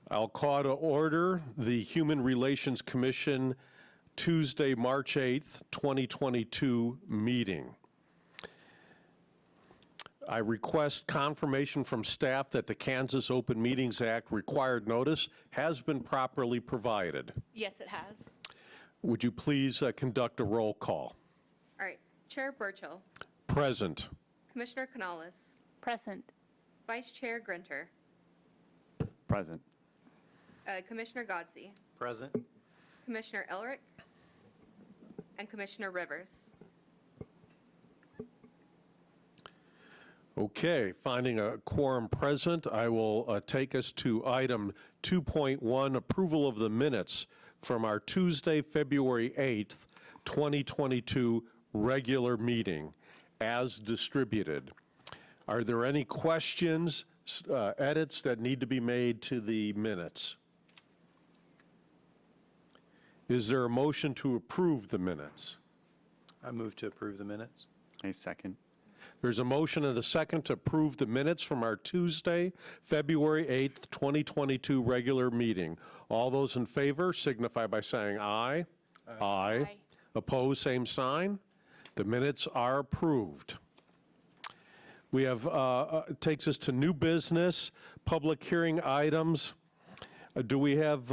I'll call to order the Human Relations Commission Tuesday, March 8th, 2022 meeting. I request confirmation from staff that the Kansas Open Meetings Act required notice has been properly provided. Yes, it has. Would you please conduct a roll call? All right. Chair Burchill. Present. Commissioner Canales. Present. Vice Chair Grinter. Present. Commissioner Godsey. Present. Commissioner Elric. And Commissioner Rivers. Okay, finding a quorum present, I will take us to item 2.1, approval of the minutes from our Tuesday, February 8th, 2022 regular meeting as distributed. Are there any questions, edits that need to be made to the minutes? Is there a motion to approve the minutes? I move to approve the minutes. A second. There's a motion and a second to approve the minutes from our Tuesday, February 8th, 2022 regular meeting. All those in favor signify by saying aye. Aye. Opposed, same sign. The minutes are approved. We have, takes us to new business, public hearing items. Do we have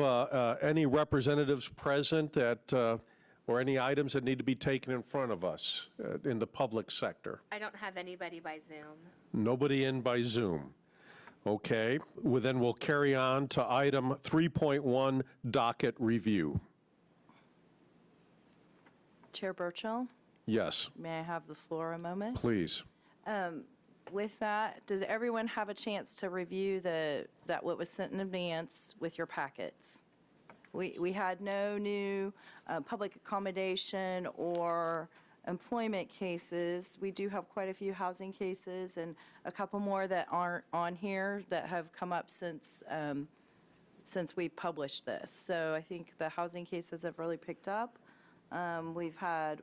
any representatives present that, or any items that need to be taken in front of us in the public sector? I don't have anybody by Zoom. Nobody in by Zoom. Okay, well, then we'll carry on to item 3.1, docket review. Chair Burchill, Yes, may I have the floor a moment? please. With that, does everyone have a chance to review what was sent in advance with your packets? We had no new public accommodation or employment cases. We do have quite a few housing cases and a couple more that aren't on here that have come up since we published this. So I think the housing cases have really picked up. We've had,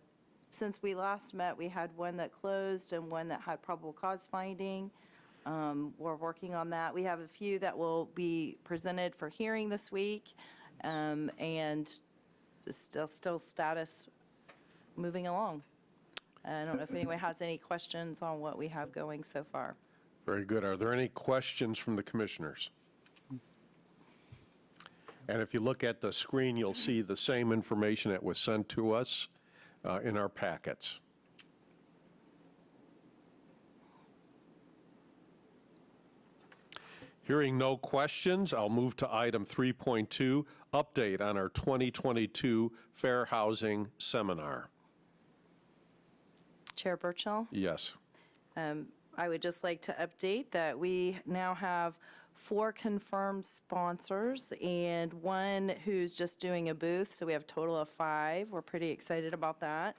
since we last met, we had one that closed and one that had probable cause finding. We're working on that. We have a few that will be presented for hearing this week. And still status moving along. I don't know if anyone has any questions on what we have going so far. Very good. Are there any questions from the commissioners? And if you look at the screen, you'll see the same information that was sent to us in our packets. Hearing no questions, I'll move to item 3.2, update on our 2022 Fair Housing Seminar. Chair Burchill? Yes. I would just like to update that we now have 4 confirmed sponsors and 1 who's just doing a booth, so we have a total of 5. We're pretty excited about that.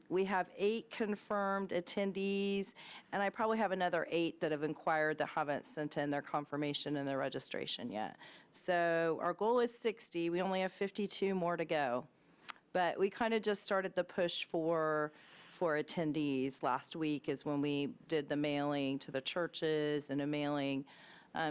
We have 8 confirmed attendees, and I probably have another 8 that have inquired that haven't sent in their confirmation and their registration yet. So our goal is 60. We only have 52 more to go. But we kind of just started the push for attendees. Last week is when we did the mailing to the churches and a mailing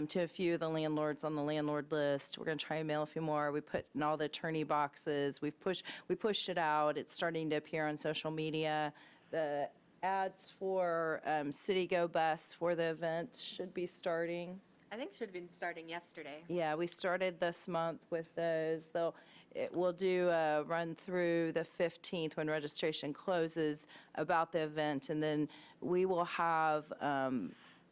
to a few of the landlords on the landlord list. We're going to try and mail a few more. We put in all the attorney boxes. We pushed it out. It's starting to appear on social media. The ads for City Go Bus for the event should be starting. I think it should have been starting yesterday. Yeah, we started this month with those. We'll do a run through the 15th when registration closes about the event, and then we will have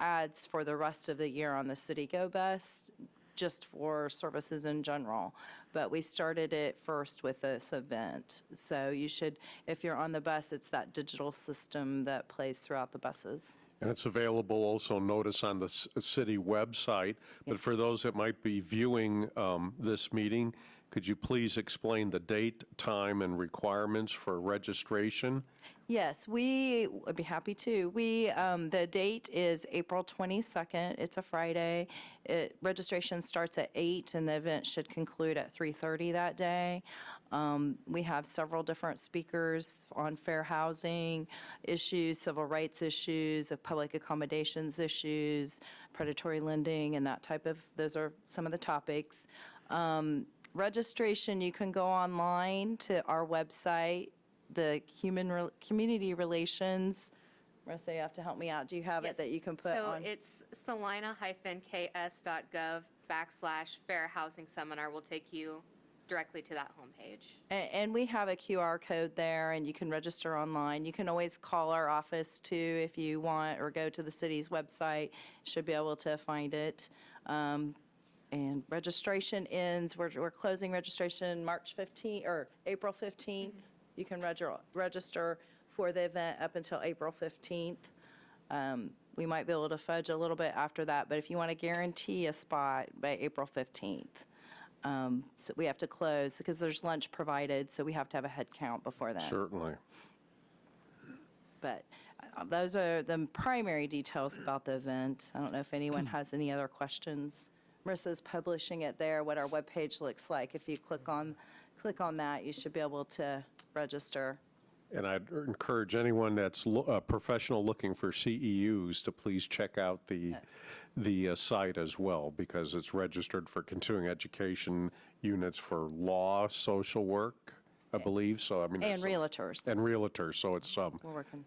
ads for the rest of the year on the City Go Bus, just for services in general. But we started it first with this event. So you should, if you're on the bus, it's that digital system that plays throughout the buses. And it's available also, notice, on the city website. But for those that might be viewing this meeting, could you please explain the date, time, and requirements for registration? Yes, we would be happy to. The date is April 22nd. It's a Friday. Registration starts at 8, and the event should conclude at 3:30 that day. We have several different speakers on fair housing issues, civil rights issues, public accommodations issues, predatory lending, and that type of, those are some of the topics. Registration, you can go online to our website, the Community Relations. Marissa, you have to help me out. Do you have Yes. it that you can put on? So it's salina-ks.gov/fair housing seminar will take you directly to that homepage. And we have a QR code there, and you can register online. You can always call our office too if you want, or go to the city's website. Should be able to find it. And registration ends, we're closing registration March 15th, or April 15th. You can register for the event up until April 15th. We might be able to fudge a little bit after that, but if you want to guarantee a spot by April 15th, so we have to close, because there's lunch provided, so we have to have a head count before then. Certainly. But those are the primary details about the event. I don't know if anyone has any other questions. Marissa's publishing it there, what our webpage looks like. If you click on that, you should be able to register. And I'd encourage anyone that's a professional looking for CEUs to please check out the site as well, because it's registered for continuing education units for law, social work, I believe, so I mean. And realtors. And realtors, so it's, We're working.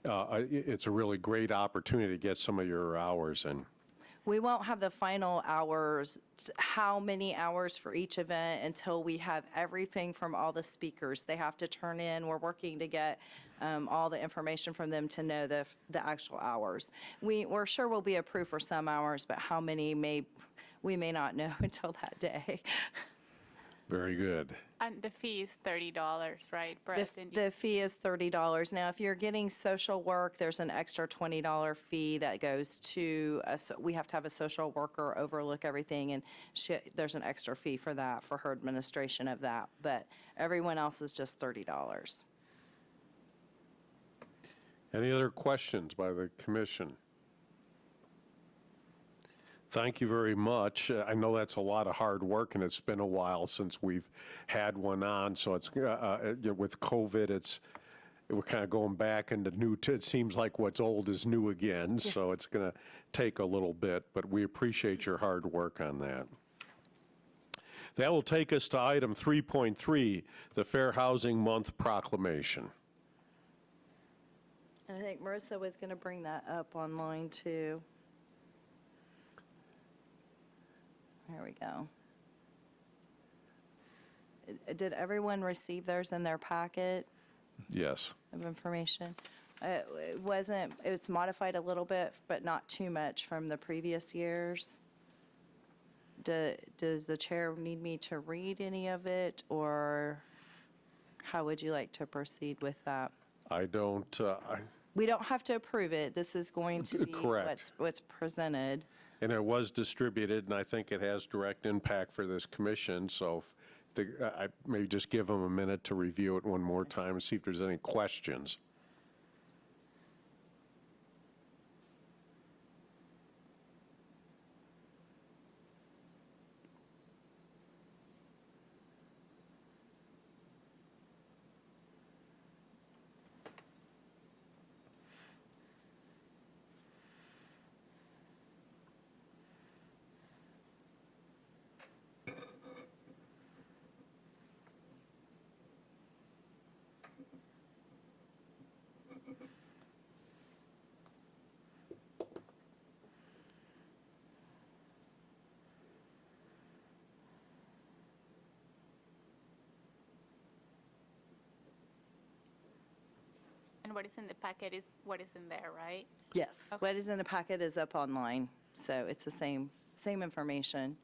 it's a really great opportunity to get some of your hours in. We won't have the final hours, how many hours for each event, until we have everything from all the speakers. They have to turn in. We're working to get all the information from them to know the actual hours. We're sure we'll be approved for some hours, but how many we may not know until that day. Very good. And the fee is $30, right, Brett? The fee is $30. Now, if you're getting social work, there's an extra $20 fee that goes to us. We have to have a social worker overlook everything, and there's an extra fee for that, for her administration of that. But everyone else is just $30. Any other questions by the commission? Thank you very much. I know that's a lot of hard work, and it's been a while since we've had one on, so it's, with COVID, we're kind of going back into new, it seems like what's old is new again, so it's going to take a little bit, but we appreciate your hard work on that. That will take us to item 3.3, the Fair Housing Month Proclamation. And I think Marissa was going to bring that up online, too. There we go. Did everyone receive theirs in their packet Yes. of information? It was modified a little bit, but not too much from the previous years. Does the chair need me to read any of it, or how would you like to proceed with that? I don't, We don't have to approve it. This is going to be Correct. what's presented. and it was distributed, and I think it has direct impact for this commission, so I maybe just give them a minute to review it one more time and see if there's any questions. And what is in the packet is what is in there, right? Yes, Okay. what is in the packet is up online, so it's the same information.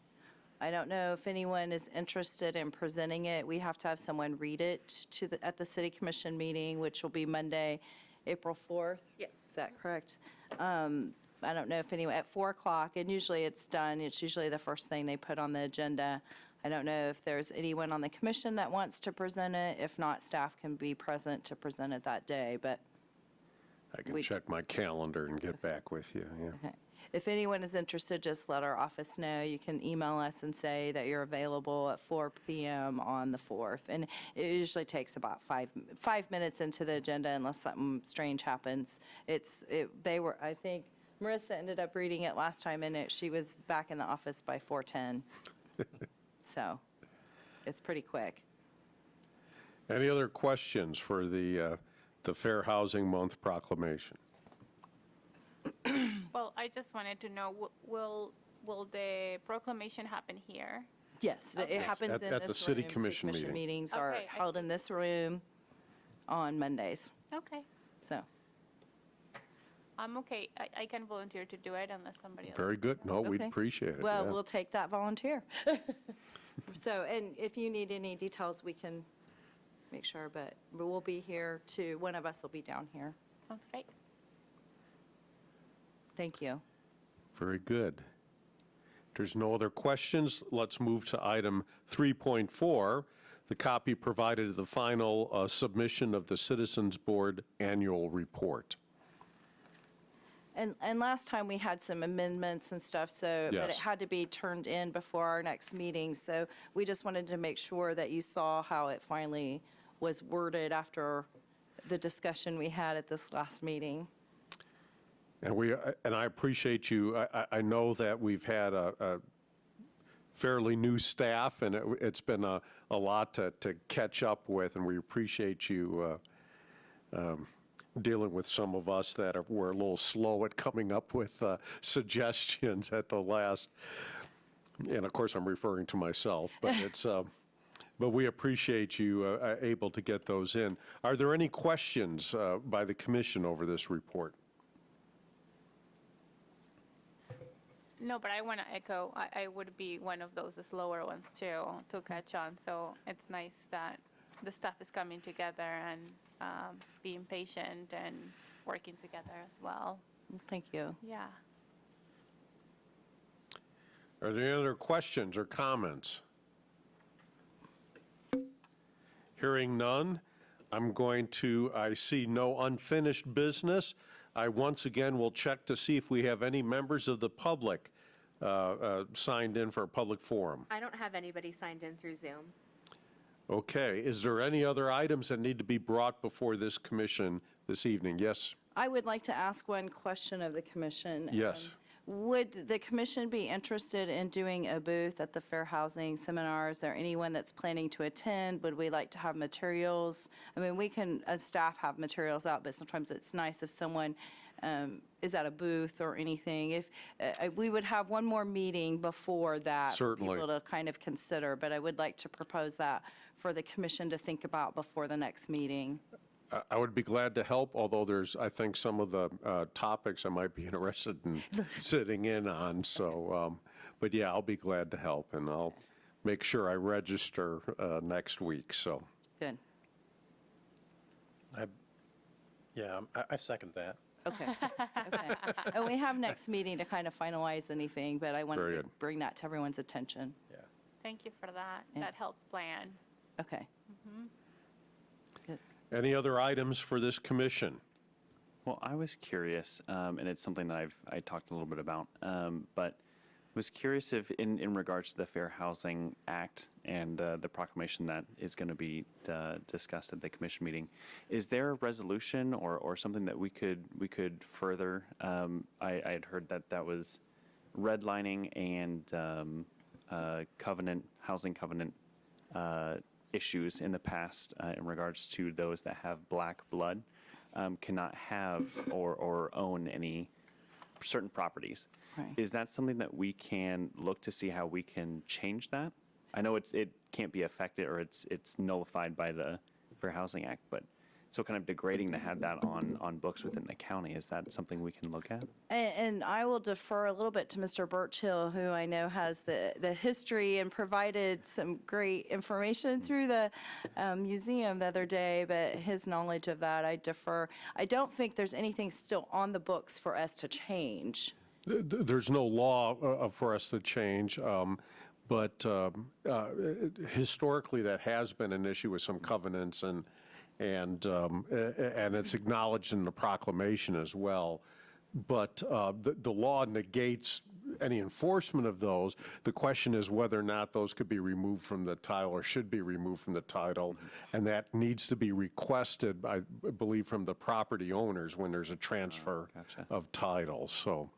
I don't know if anyone is interested in presenting it. We have to have someone read it at the city commission meeting, which will be Monday, April 4th. Yes. Is that correct? I don't know if anyone, at 4 o'clock, and usually it's done. It's usually the first thing they put on the agenda. I don't know if there's anyone on the commission that wants to present it. If not, staff can be present to present it that day, but I can check my calendar and get back with you, yeah. okay. if anyone is interested, just let our office know. You can email us and say that you're available at 4 p.m. on the 4th. And it usually takes about five minutes into the agenda unless something strange happens. I think Marissa ended up reading it last time, and she was back in the office by 4:10. So it's pretty quick. Any other questions for the Fair Housing Month proclamation? Well, I just wanted to know, will the proclamation happen here? Yes, it happens in this room. At the city commission meeting. Meetings are Okay, I held in this room on Mondays, Okay, so. I'm okay. I can volunteer to do it unless somebody else. Very good. No, we'd Okay. appreciate it. Well, yeah. we'll take that volunteer. So, and if you need any details, we can make sure, but we'll be here too. One of us will be down here. Sounds great. Thank you. Very good. If there's no other questions, let's move to item 3.4, the copy provided at the final submission of the Citizens Board Annual Report. And last time we had some amendments and stuff, so, but it Yes. had to be turned in before our next meeting. So we just wanted to make sure that you saw how it finally was worded after the discussion we had at this last meeting. And I appreciate you. I know that we've had a fairly new staff, and it's been a lot to catch up with, and we appreciate you dealing with some of us that were a little slow at coming up with suggestions at the last, and of course, I'm referring to myself, but but we appreciate you able to get those in. Are there any questions by the commission over this report? No, but I want to echo, I would be one of those slower ones too, to catch on. So it's nice that the staff is coming together and being patient and working together as well. Thank you. Yeah. Are there any other questions or comments? Hearing none, I see no unfinished business. I once again will check to see if we have any members of the public signed in for a public forum. I don't have anybody signed in through Zoom. Okay, is there any other items that need to be brought before this commission this evening? Yes? I would like to ask one question of the commission. Yes. Would the commission be interested in doing a booth at the Fair Housing Seminar? Is there anyone that's planning to attend? Would we like to have materials? I mean, we can, as staff, have materials out, but sometimes it's nice if someone is at a booth or anything. If we would have one more meeting before that. Certainly. For people to kind of consider, but I would like to propose that for the commission to think about before the next meeting. I would be glad to help, although there's, I think, some of the topics I might be interested in sitting in on. So, but yeah, I'll be glad to help, and I'll make sure I register next week, so. Good. I second that. Okay, okay. And we have next meeting to kind of finalize anything, but I wanted Very to good. bring that to everyone's attention. Yeah. Thank you for that. Yeah. That helps plan. Okay. Good. Any other items for this commission? Well, I was curious, and it's something that I talked a little bit about, but was curious if in regards to the Fair Housing Act and the proclamation that is going to be discussed at the commission meeting, is there a resolution or something that we could further? I had heard that was redlining and housing covenant issues in the past in regards to those that have black blood cannot have or own any certain properties. Right. Is that something that we can look to see how we can change that? I know it can't be affected or it's nullified by the Fair Housing Act, but so kind of degrading to have that on books within the county. Is that something we can look at? And I will defer a little bit to Mr. Birchill, who I know has the history and provided some great information through the museum the other day, but his knowledge of that, I defer. I don't think there's anything still on the books for us to change. There's no law for us to change, but historically that has been an issue with some covenants, and it's acknowledged in the proclamation as well. the law negates any enforcement of those. The question is whether or not those could be removed from the title or should be removed from the title, and that needs to be requested, I believe, from the property owners when there's a transfer of titles. So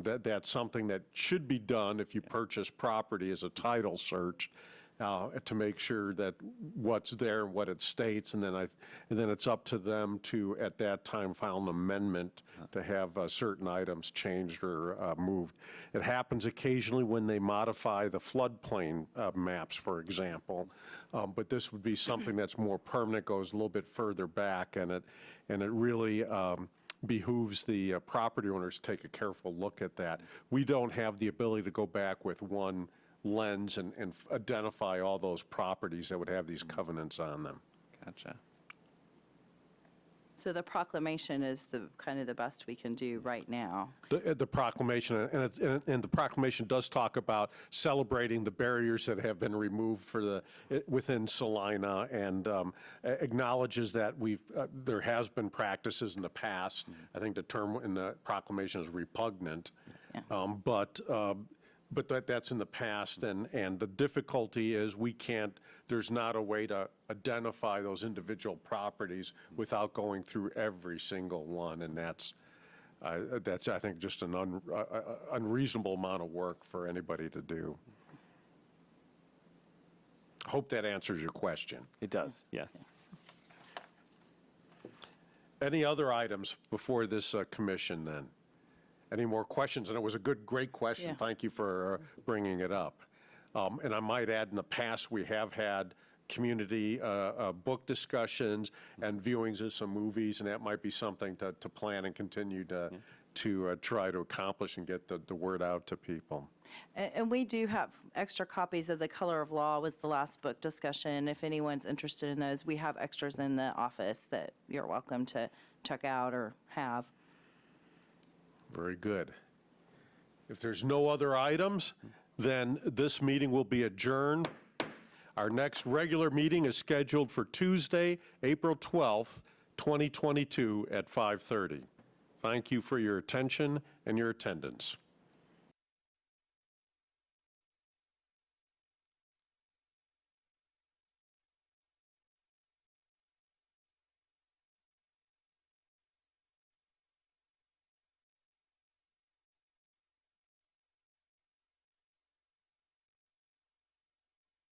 that's something that should be done if you purchase property as a title search, to make sure that what's there and what it states, and then it's up to them to, at that time, file an amendment to have certain items changed or moved. It happens occasionally when they modify the floodplain maps, for example, but this would be something that's more permanent, goes a little bit further back, and it really behooves the property owners to take a careful look at that. We don't have the ability to go back with one lens and identify all those properties that would have these covenants on them. Gotcha. So the proclamation is the kind of the best we can do right now. The proclamation, and the proclamation does talk about celebrating the barriers that have been removed for within Salina, and acknowledges that there has been practices in the past. I think the term in the proclamation is repugnant, but that's in the past, and the difficulty is there's not a way to identify those individual properties without going through every single one, and that's I think, just an unreasonable amount of work for anybody to do. Hope that answers your question. It does, yeah. Any other items before this commission, then? Any more questions? And it was a great question. Yeah. Thank you for bringing it up. And I might add, in the past, we have had community book discussions and viewings of some movies, and that might be something to plan and continue to try to accomplish and get the word out to people. And we do have extra copies of The Color of Law was the last book discussion. If anyone's interested in those, we have extras in the office that you're welcome to check out or have. Very good. If there's no other items, then this meeting will be adjourned. Our next regular meeting is scheduled for Tuesday, April 12th, 2022 at 5:30. Thank you for your attention and your attendance.